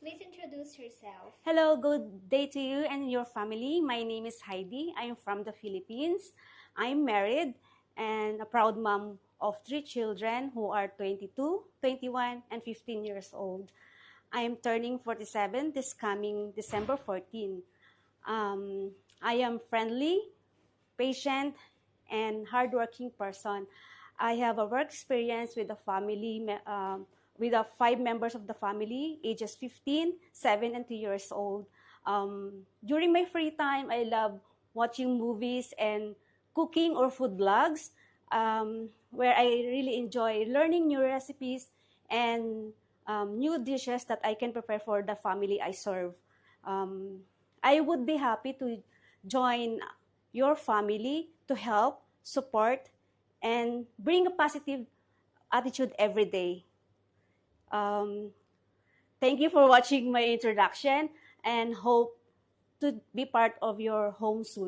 Please introduce yourself. Hello, good day to you and your family. My name is Heidi. I'm from the Philippines. I'm married and a proud mom of 3 children who are 22, 21, and 15 years old. I am turning 47 this coming December 14. I am friendly, patient, and hardworking person. I have a work experience with a family, with 5 members of the family, ages 15, 7, and 2 years old. During my free time, I love watching movies and cooking or food blogs, where I really enjoy learning new recipes and new dishes that I can prepare for the family I serve. I would be happy to join your family to help, support, and bring a positive attitude every day. Thank you for watching my introduction and hope to be part of your home soon.